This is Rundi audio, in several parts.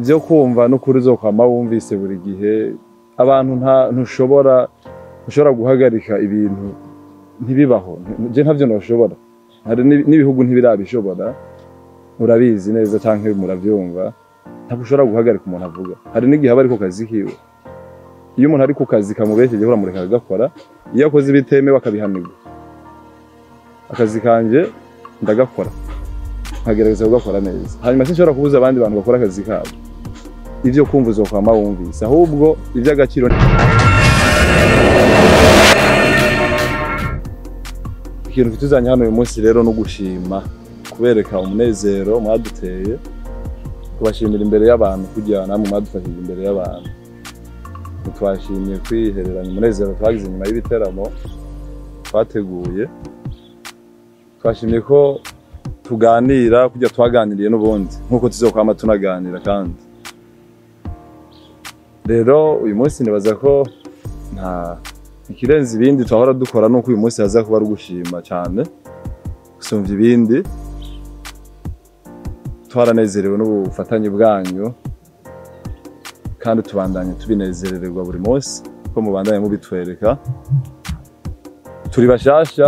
byo kumva no kuri zo kwama wumvise buri gihe abantu ntushobora guhagarika ibintu ntibibaho. Je ntavyo noshobora, hari n'ibihugu ntibirabishobora, urabizi neza canke muravyumva, ntabwo ushobora guhagarika umuntu avuga. Hari n'igihe aba ariko kazi kiwe, iyo umuntu ari ku kazi kamubesheje uramureka agakora, iyo akoze ibitemewe akabihanirwa. Akazi kanje ndagakora, nkagerageza kugakora neza, hanyuma sinshobora kubuza abandi bantu bakora akazi kabo. Ivyo kumva uzokwama wumvise, ahubwo ivy'agaciro ikintu kituzanye hano uyu munsi rero no gushima, kubereka umunezero mwaduteye, kubashimira imbere y'abantu kugira namwe mwadufashije imbere y'abantu. Twashimiye kwihereranya umunezero twagize nyuma y'ibiteramo twateguye. Twashimiye ko tuganira kujya twaganiriye n'ubundi nkuko tuzokwama tunaganira. Kandi rero uyu munsi nibaza ko nta ikirenze ibindi twahora dukora, nuko uyu munsi haza kuba ari gushima cyane gusumvya ibindi. Twaranezerewe n'ubufatanye bwanyu kandi tubandanye tubinezererwa buri munsi ko mubandanye mubitwereka. Turi bashasha,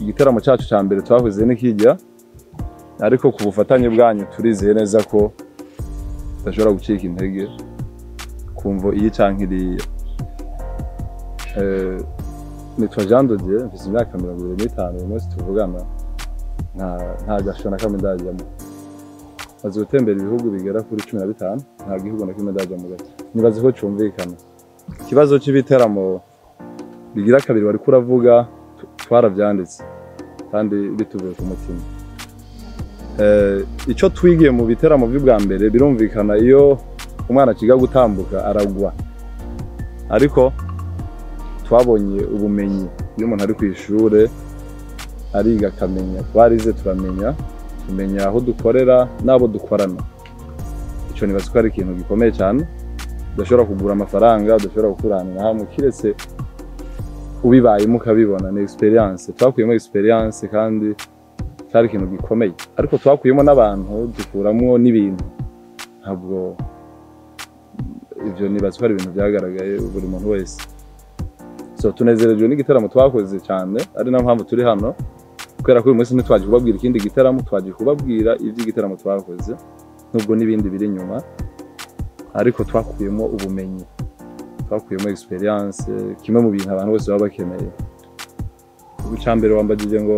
igiteramo cyacu cya mbere twakoze n'ikijya, ariko ku bufatanye bwanyu turizeye neza ko tudashobora gucika intege kumvo iyi canke iriya. Nitwa Jean de Dieu, mfise imyaka 25 uyu munsi tuvugana, nta gasho na kamwe ndajyamo. Maze gutembera ibihugu bigera kuri 15, nta gihugu na kimwe ndajyamo gato. Nibaze ko cumvikana. Ikibazo c'ibiteramo bigira kabiri wari kuravuga, twaravyanditse kandi bituvuye ku mutima. Ico twigiye mu biteramo by'ubwa mbere, birumvikana iyo umwana akiga gutambuka aragwa, ariko twabonye ubumenyi iyo umuntu ari kw'ishure ariga akamenya. Twarize tumenya aho dukorera n'abo dukorana. Ico nibaza ko ari ikintu gikomeye cyane, udashobora kugura amafaranga, udashobora gukuranira hamwe, kiretse ubibayemo ukabibona. Ni experience, twakuyemo experience kandi cyari ikintu gikomeye, ariko twakuyemo n'abantu dukuramo n'ibintu. Ntabwo ivyo nibaza ko ari ibintu byagaragaye buri muntu wese. So tunezerejwe n'igiteramo twakoze cyane, ari nayo mpamvu turi hano, kubera ko uyu munsi ntitwaje kubabwira ikindi giteramo, twaje kubabwira ivy'igiteramo twakoze nubwo n'ibindi biri nyuma, ariko twakuyemo ubumenyi, twakuyemo experience, kimwe mu bintu abantu bose baba bakeneye. Ubuca mbere wambagije ngo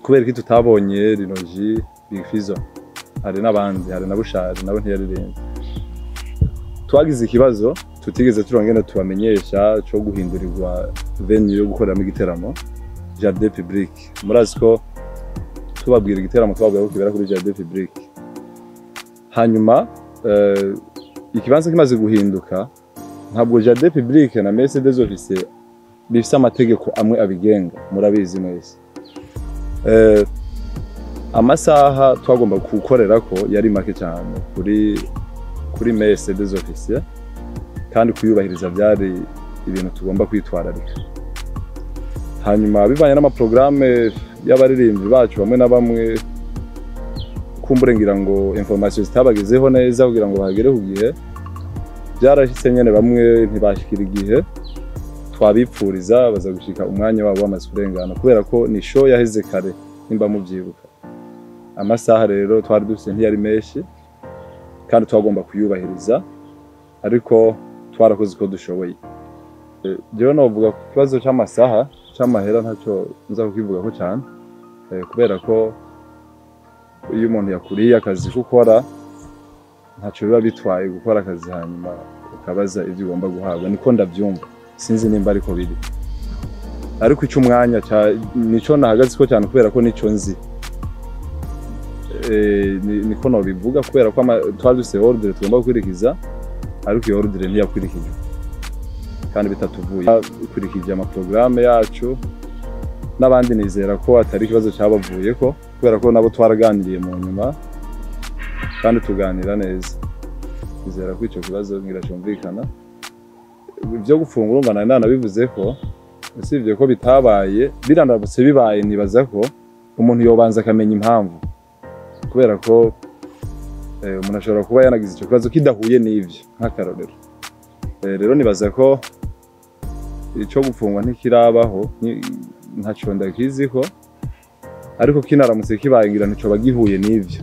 kubera ko tutabonye Rinoji, Big Fizzo, hari n'abandi, hari na Bushari nabo ntiyaririmba. Twagize ikibazo tutigeze turongera tubamenyesha cyo guhindurirwa venue yo gukoreramo igiteramo, Jardin Public. Murazi ko tubabwira igiteramo twabwiye ko kibera kuri Jardin Public. Hanyuma ikibanza kimaze guhinduka, ntabwo Jardin Public na Messe des Officiers bifise amategeko amwe abigenga, murabizi mwese. Amasaha twagomba gukorera ko yari make cyane kuri Messe des Officiers, kandi kuyubahiriza byari ibintu tugomba kwitwararika. Hanyuma bivanye n'amaprograme y'abaririmbyi bacu bamwe na bamwe, kumburengira ngo information zitabagezeho neza kugira ngo bahagere ku gihe, byarashitse nyene bamwe ntibashikira igihe twabipfuriza, baza gushika umwanya wabo wamaze kurengana, kubera ko ni show yaheze kare nimba muvyibuka. Amasaha rero twari dufise ntiyari menshi kandi twagomba kuyubahiriza, ariko twarakoze ko dushoboye. Jewe novuga ku kibazo c'amasaha c'amahera ntacyo nza kukivuga ko cyane, kubera ko iyo umuntu yakuriye akazi gukora ntacyo biba bitwaye gukora akazi hanyuma ukabaza ibyo ugomba guhabwa. Niko ndabyumva, sinzi nimba ariko biri, ariko icyo umwanya nico nahagaze ko cyane, kubera ko nico nzi. Niko nobivuga, kubera ko twari dufise ordre tugomba gukurikiza, ariko iyo ordre ntiyakurikijwe kandi bitatuvuye. Ukurikije amaprograme yacu n'abandi, nizera ko atari ikibazo cyabavuyeko, kubera ko nabo twaraganiriye mu nyuma kandi tuganira neza. Nizera ko icyo kibazo ngirashumvikana. Ibyo gufungura umva nari nanabivuze ko usibye ko bitabaye, birandabutse bibaye, nibaza ko umuntu yobanza akamenya impamvu, kubera ko umuntu ashobora kuba yanagize ico kibazo kidahuye n'ivyo nk'akarorero. Rero nibaza ko ico gupfungwa ntikirabaho ntaco ndakiziko, ariko kinaramutse kibaye ngira nticoba gihuye n'ivyo,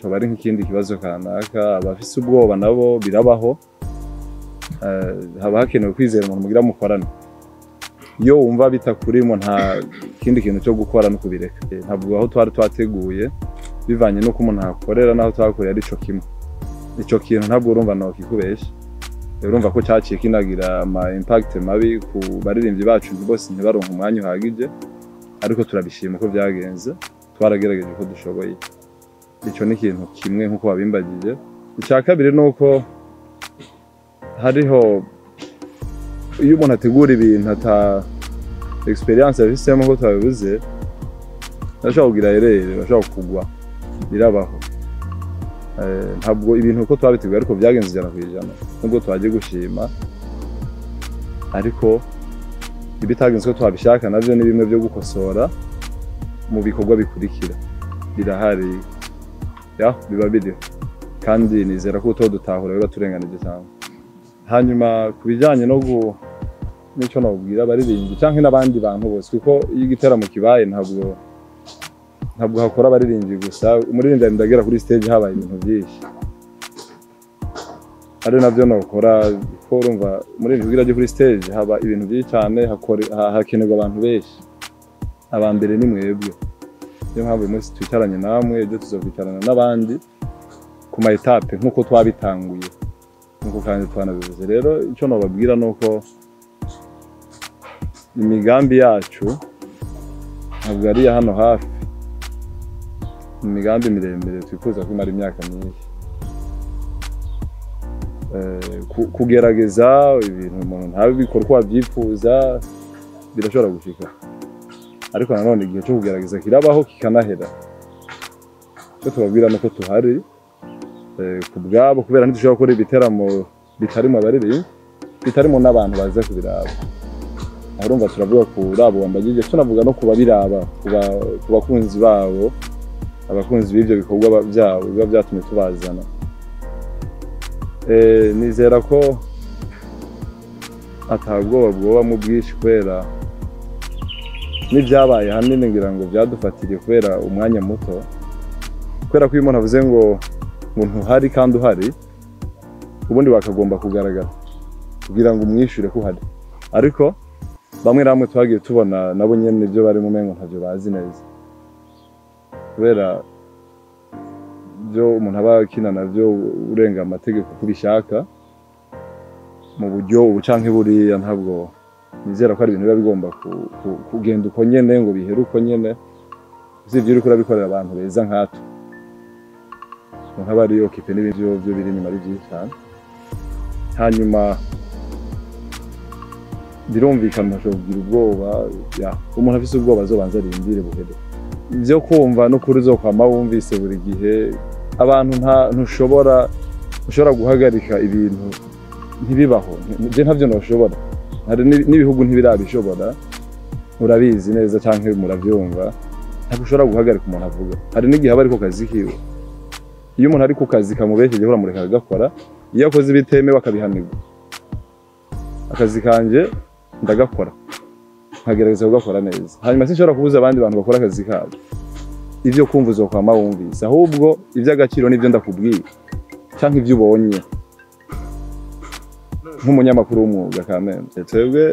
coba ari nk'ikindi kibazo kanaka. Abafise ubwoba nabo birabaho, haba hakenewe kwizera umuntu mugira mukorana. Iyo wumva bitakurimo nta kindi kintu cyo gukora no kubireka. Ntabwo aho twari twateguye bivanye nuko umuntu akorera naho twakorera ari co kimwe. Ico kintu ntabwo urumva no kikubesha. Urumva ko cyaciye kinagira ama impact mabi ku baririmbyi bacu bose ntibaronka umwanya uhagije, ariko turabishima ko byagenze, twaragerageje ko dushoboye. Ico ni ikintu kimwe nkuko babimbagije. Icya kabiri nuko hariho iyo umuntu ategura ibintu ata experience afisemo ko tabibuze, ashobora kugira erere, ashobora kugwa, birabaho. Ntabwo ibintu uko twabiteguye ariko byagenze 100%, nubwo twagiye gushima, ariko ibitagenze ko twabishaka navyo ni bimwe byo gukosora mu bikorwa bikurikira. Birahari biba biriho, kandi nizera ko utodutahura biba turenganije cyane. Hanyuma kubijanye nico nabwira abaririmbyi canke n'abandi bantu bose, kuko iyo igiteramo kibaye ntabwo hakora abaririmbyi gusa. Umuririmbyi ndagera kuri stage habaye ibintu byinshi, ari navyo nokora ko urumva umuririmbyi kugira aje kuri stage haba ibintu byinshi cyane, hakenerwa abantu benshi. Abambere ni mwebwe, niyo mpamvu umunsi twicaranye namwe, ejo tuzokwicarana n'abandi ku ma etape nkuko twabitanguye, nkuko kandi twanabivuze. Rero ico nobabwira nuko imigambi yacu ntabwo ari hano hafi, imigambi miremire twifuza kumara imyaka myinshi. Kugerageza ibintu umuntu ntabikora uko abyifuza birashobora gushika, ariko nanone igihe cyo kugerageza kirabaho kikanahera. Cyo tubabwira nuko tuhari ku bwabo, kubera ntidushobora gukora ibiteramo bitarimo abaririmbyi, bitarimo n'abantu baza kubiraba. Urumva turavuga kuri abo bambagije, tunavuga no kuba biraba, ku bakunzi babo, abakunzi b'ivyo bikorwa byabo biba byatumye tubazana. Nizera ko atabwoba mu bwinshi, kubera n'ibyabaye hanini ngira ngo byadufatiriye kubera umwanya muto, kubera ko iyo umuntu avuze ngo ntuhari kandi uhari, ubundi bakagomba kugaragara kugira ngo umwishure ko uhari. Ariko bamwe namwe twagiye tubona nabo nyene ibyo bari mu mengo ntavyo bazi neza, kubera byo umuntu aba akina navyo urenga amategeko kubishaka mu buryo ubucanke buriya. Ntabwo nizera ko ari ibintu biba bigomba kugenda uko nyene ngo bihere uko nyene, usibye uri kurabikorera abantu beza nkatwe, nk'abari okipe n'ibyo biri inyuma ari byinshi cyane. Hanyuma birumvikana ashobora kugira ubwoba, umuntu afise ubwoba azobanza arindire buhere. Ibyo kumva no kuri uzokwama wumvise buri gihe, abantu ntushobora guhagarika ibintu ntibibaho. Je ntavyo noshobora, hari n'ibihugu ntibirabishobora, urabizi neza canke muravyumva. Ntabwo ushobora guhagarika umuntu avuga, hari n'igihe aba ariko kazi kiwe. Iyo umuntu ari ku kazi kamubesheje uramureka agakora, iyo akoze ibitemewe akabihanirwa. Akazi kanje ndagakora, nkagerageza kugakora neza. Hanyuma sinshobora kubuza abandi bantu bakora akazi kabo. Ivyo kumva uzokwama wumvise, ahubwo ivy'agaciro n'ivyo ndakubwiye canke ivyo ubonye nk'umunyamakuru w'umwuga kameme. Twebwe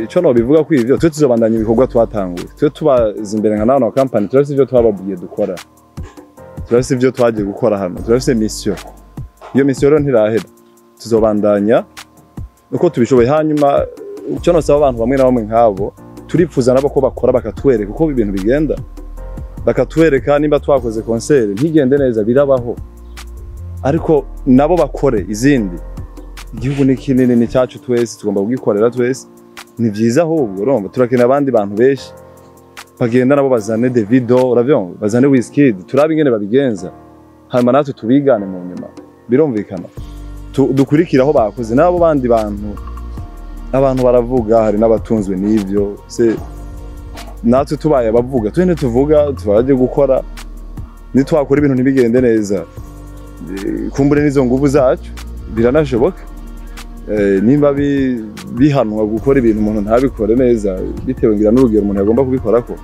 ico nobivuga ko ivyo twe tuzobandanya ibikorwa twatanguye, twe tubaza imbere nka nano company, turafise ivyo twababwiye dukora, turafise ivyo twagiye gukora hano, turafise mission. Iyo mission rero ntirahera, tuzobandanya uko tubishoboye. Hanyuma ico nosaba abantu bamwe na bamwe nkabo, turipfuza nabo ko bakora bakatwereka uko ibintu bigenda, bakatwereka nimba twakoze concert ntigende neza, birabaho, ariko nabo bakore izindi. Igihugu ni kinini, ni cyacu twese, tugomba kugikorera twese. Ni byiza ahubwo urumva turakenera abandi bantu benshi bagenda nabo bazane Davido, uravyumva, bazane Wizkid, turabe ingene babigenza, hanyuma natwe tubigane mu nyuma. Birumvikana dukurikiraho bakoze nabo bandi bantu. Abantu baravuga, hari n'abatunzwe n'ivyo, se natwe tubaye abavuga twene tuvuga tubaje gukora, nitwakora ibintu ntibigende neza kumbure n'izo nguvu zacu biranashoboka nimba bihanwa gukora ibintu umuntu ntabikore neza bitewe ngira n'urugero umuntu yagomba kubikorako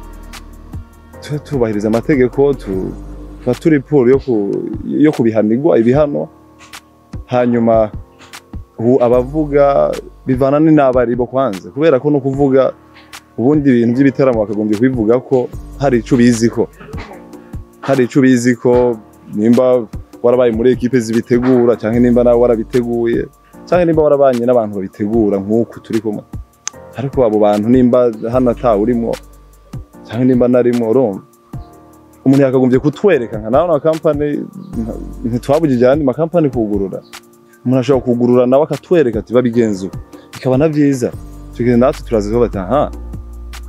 tubahiriza amategeko tuba turi poro yo kubihanirwa ibihano hanyuma abavuga bivana n'abaribo kwanza kubera ko no kuvuga ubundi ibintu by'ibiteramo bakagombye kubivuga ko hari ico biziko nimba warabaye muri ekipe zibitegura cyangwa nimba nawe warabiteguye cyangwa nimba warabanye n'abantu babitegura nk'uko turi kumwe ariko abo bantu nimba hano atawe urimo cyangwa nimba narimo urumva umuntu yakagombye kutwereka nka nawe na company ntitwabujije andi makampani kugurura umuntu ashobora kugurura nawe akatwereka ati babigenzo bikaba na byiza tugenda natwe turaziho bati aha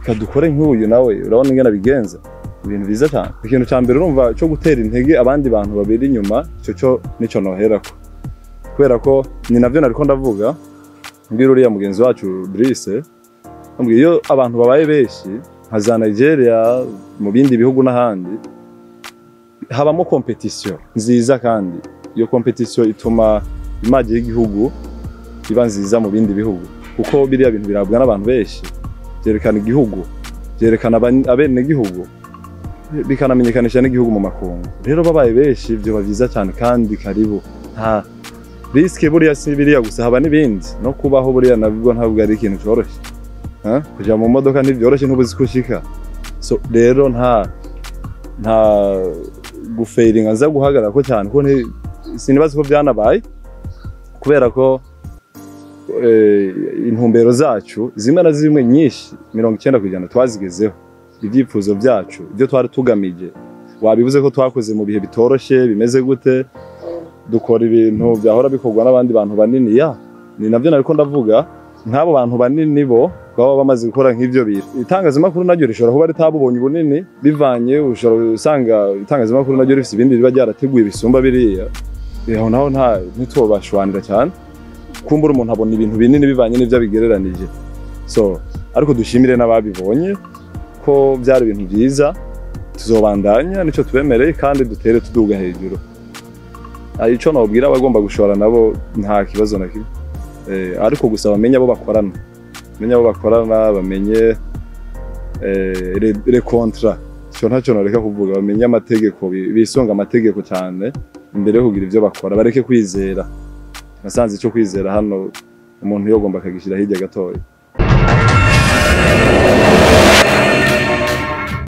kadukore nk'uyu nawe urabona ingana bigenza ibintu biza cyane ikintu cya mbere urumva cyo gutera intege abandi bantu babiri inyuma cyo nico noherako kubera ko ni navyo nariko ndavuga mbwira uriya mugenzi wacu Brice ambwiye iyo abantu babaye benshi nka za Nigeria mu bindi bihugu n'ahandi habamo competition nziza kandi iyo competition ituma image y'igihugu iba nziza mu bindi bihugu kuko biriya bintu birabwa n'abantu benshi byerekana igihugu byerekana abene igihugu bikanamenyekanisha n'igihugu mu makungu rero babaye benshi byo bavyiza cyane kandi karibu nta riske buriya si biriya gusa haba n'ibindi no kubaho buriya nabwo ntabwo ari ikintu cyoroshye kuja mu modoka ntibyoroshye ntubuzi kushika so rero nta gufailinga nza guhagarara ko cyane ko sinibaza ko byanabaye kubera ko intumbero zacu zimwe na zimwe nyinshi 90% twazigezeho ibyifuzo byacu ibyo twari tugamije wabivuze ko twakoze mu bihe bitoroshye bimeze gute dukora ibintu byahora bikorwa n'abandi bantu banini ni navyo nariko ndavuga nk'abo bantu banini bo baba bamaze gukora nk'ivyo bintu itangazamakuru naryo rishobora kuba ritabubonye ubunini bivanye ushobora usanga itangazamakuru naryo rifite ibindi biba byarateguye bisumba biriya aho naho ntitubashwanira cyane kumbura umuntu abona ibintu binini bivanye n'ivyo bigereranije so ariko dushimire n'ababibonye ko byari ibintu byiza tuzobandanya nico tubemereye kandi dutere tuduga hejuru ico nobwira abagomba gushora nabo nta kibazo na kimwe ariko gusa bamenye abo bakorana bamenye les contrats cyo ntacyo noreka kuvuga bamenye amategeko bisonga amategeko cyane imbere yo kugira ivyo bakora bareke kwizera nasanze cyo kwizera hano umuntu yogomba akagishyira hirya gatoya